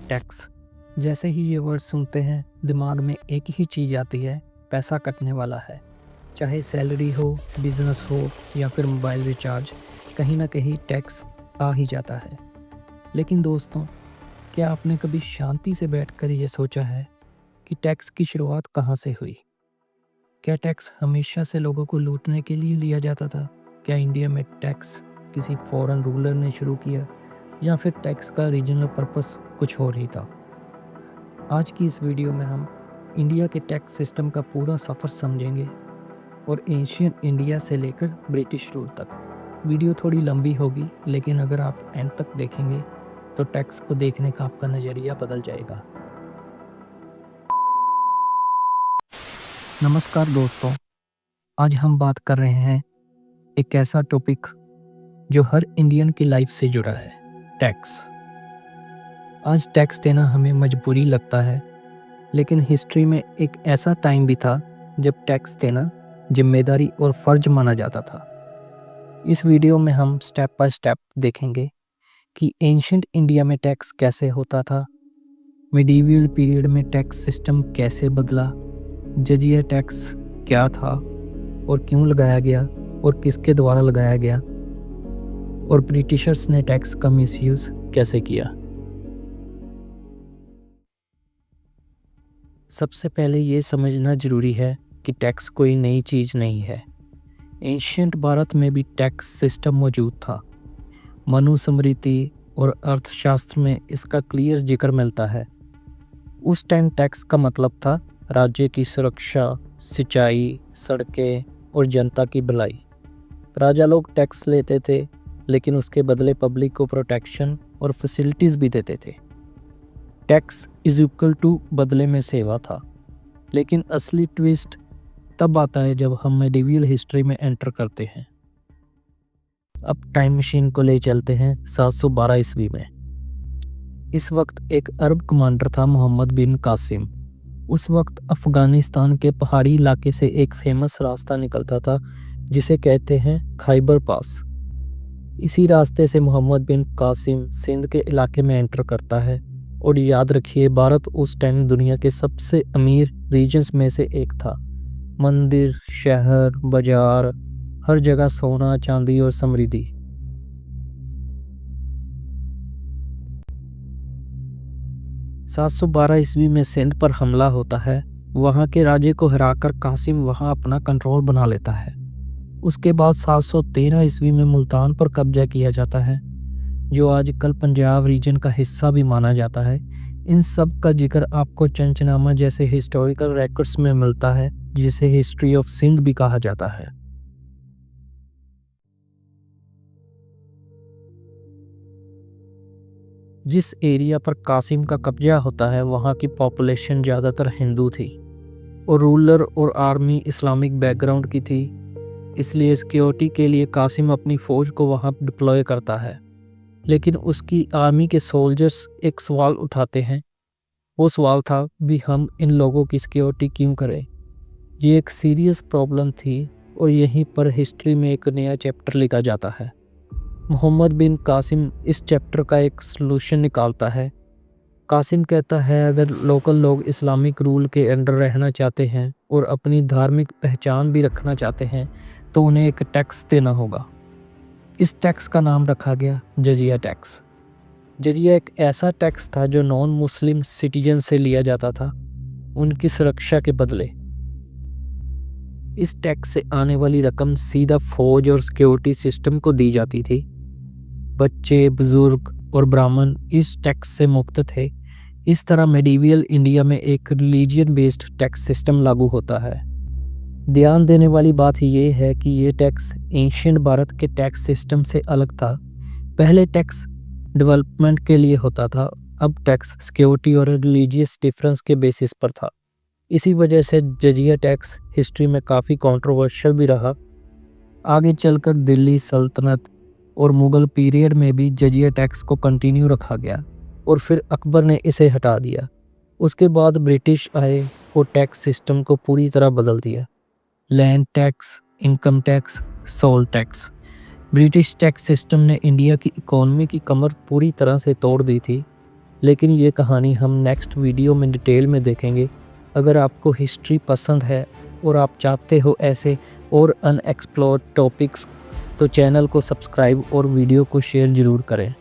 Tax. जैसे ही ये word सुनते हैं दिमाग में एक ही चीज़ आती है, पैसा कटने वाला है। चाहे सैलरी हो, बिजनेस हो या फिर मोबाइल रिचार्ज, कहीं ना कहीं टैक्स आ ही जाता है। लेकिन दोस्तों, क्या आपने कभी शांति से बैठकर ये सोचा है कि टैक्स की शुरुआत कहाँ से हुई? क्या टैक्स हमेशा से लोगों को लूटने के लिए लिया जाता था? क्या इंडिया में टैक्स किसी फॉरेन रूलर ने शुरू किया या फिर टैक्स का रीजनल पर्पस कुछ और ही था? आज की इस वीडियो में हम इंडिया के टैक्स सिस्टम का पूरा सफ़र समझेंगे और एंशियंट इंडिया से लेकर ब्रिटिश रूल तक। वीडियो थोड़ी लंबी होगी, लेकिन अगर आप एंड तक देखेंगे तो टैक्स को देखने का आपका नज़रिया बदल जाएगा। नमस्कार दोस्तों, आज हम बात कर रहे हैं एक ऐसा टॉपिक जो हर इंडियन की लाइफ से जुड़ा है, टैक्स। आज टैक्स देना हमें मजबूरी लगता है, लेकिन हिस्ट्री में एक ऐसा टाइम भी था जब टैक्स देना जिम्मेदारी और फ़र्ज माना जाता था। इस वीडियो में हम स्टेप बाय स्टेप देखेंगे कि एंशिएंट इंडिया में टैक्स कैसे होता था, मिडीवियल पीरियड में टैक्स सिस्टम कैसे बदला, जजिया टैक्स क्या था और क्यों लगाया गया और किसके द्वारा लगाया गया, और ब्रिटिशर्स ने टैक्स का मिसयूज़ कैसे किया। सबसे पहले ये समझना ज़रूरी है कि टैक्स कोई नई चीज़ नहीं है। एंशिएंट भारत में भी टैक्स सिस्टम मौजूद था। मनुस्मृति और अर्थशास्त्र में इसका क्लियर जिक्र मिलता है। उस टाइम टैक्स का मतलब था राज्य की सुरक्षा, सिंचाई, सड़कें और जनता की भलाई। राजा लोग टैक्स लेते थे, लेकिन उसके बदले पब्लिक को प्रोटेक्शन और फैसिलिटीज़ भी देते थे। टैक्स इज इक्वल टू बदले में सेवा था। लेकिन असली ट्विस्ट तब आता है जब हम मेडिवल हिस्ट्री में एंटर करते हैं। अब टाइम मशीन को ले चलते हैं 712 ईस्वी में। इस वक्त एक अरब कमांडर था, मोहम्मद बिन कासिम। उस वक्त अफ़गानिस्तान के पहाड़ी इलाके से एक फेमस रास्ता निकलता था जिसे कहते हैं खैबर पास। इसी रास्ते से मोहम्मद बिन कासिम सिंध के इलाके में एंटर करता है। और याद रखिए, भारत उस टाइम दुनिया के सबसे अमीर रीजन्स में से एक था। मंदिर, शहर, बाजार, हर जगह सोना, चांदी और समृद्धि। सात सौ 12 ईस्वी में सिंध पर हमला होता है। वहाँ के राजे को हराकर कासिम वहाँ अपना कंट्रोल बना लेता है। उसके बाद 713 ईस्वी में मुल्तान पर कब्जा किया जाता है, जो आजकल पंजाब रीजन का हिस्सा भी माना जाता है। इन सब का जिक्र आपको चंचनामा जैसे हिस्टोरिकल रिकॉर्ड्स में मिलता है, जिसे हिस्ट्री ऑफ सिंध भी कहा जाता है। जिस एरिया पर कासिम का कब्जा होता है, वहाँ की पॉपुलेशन ज़्यादातर हिंदू थी और रूलर और आर्मी इस्लामिक बैकग्राउंड की थी। इसलिए सिक्योरिटी के लिए कासिम अपनी फ़ौज को वहाँ डिप्लॉय करता है। लेकिन उसकी आर्मी के सोल्जर्स एक सवाल उठाते हैं। वो सवाल था भी, हम इन लोगों की सिक्योरिटी क्यों करें? ये एक सीरियस प्रॉब्लम थी और यहीं पर हिस्ट्री में एक नया चैप्टर लिखा जाता है। मोहम्मद बिन कासिम इस चैप्टर का एक सलूशन निकालता है। कासिम कहता है, अगर लोकल लोग इस्लामिक रूल के अंडर रहना चाहते हैं और अपनी धार्मिक पहचान भी रखना चाहते हैं, तो उन्हें एक टैक्स देना होगा। इस टैक्स का नाम रखा गया जजिया टैक्स। जजिया एक ऐसा टैक्स था जो नॉन मुस्लिम सिटीजन से लिया जाता था, उनकी सुरक्षा के बदले। इस टैक्स से आने वाली रकम सीधा फौज और सिक्योरिटी सिस्टम को दी जाती थी। बच्चे, बुजुर्ग और ब्राह्मण इस टैक्स से मुक्त थे। इस तरह मेडिवल इंडिया में एक रिलीजियन बेस्ड टैक्स सिस्टम लागू होता है। ध्यान देने वाली बात ये है कि ये टैक्स एंशिएंट भारत के टैक्स सिस्टम से अलग था। पहले टैक्स डेवलपमेंट के लिए होता था, अब टैक्स सिक्योरिटी और रिलीजियस डिफरेंस के बेसिस पर था। इसी वजह से जजिया टैक्स हिस्ट्री में काफ़ी कंट्रोवर्शियल भी रहा। आगे चलकर दिल्ली सल्तनत और मुग़ल पीरियड में भी जजिया टैक्स को कंटिन्यू रखा गया और फिर अकबर ने इसे हटा दिया। उसके बाद ब्रिटिश आए और टैक्स सिस्टम को पूरी तरह बदल दिया। Land tax, income tax, salt tax. British tax system ने इंडिया की इकोनॉमी की कमर पूरी तरह से तोड़ दी थी, लेकिन ये कहानी हम नेक्स्ट वीडियो में डिटेल में देखेंगे। अगर आपको हिस्ट्री पसंद है और आप चाहते हो ऐसे और अनएक्सप्लोर्ड टॉपिक्स तो चैनल को सब्सक्राइब और वीडियो को शेयर ज़रूर करें।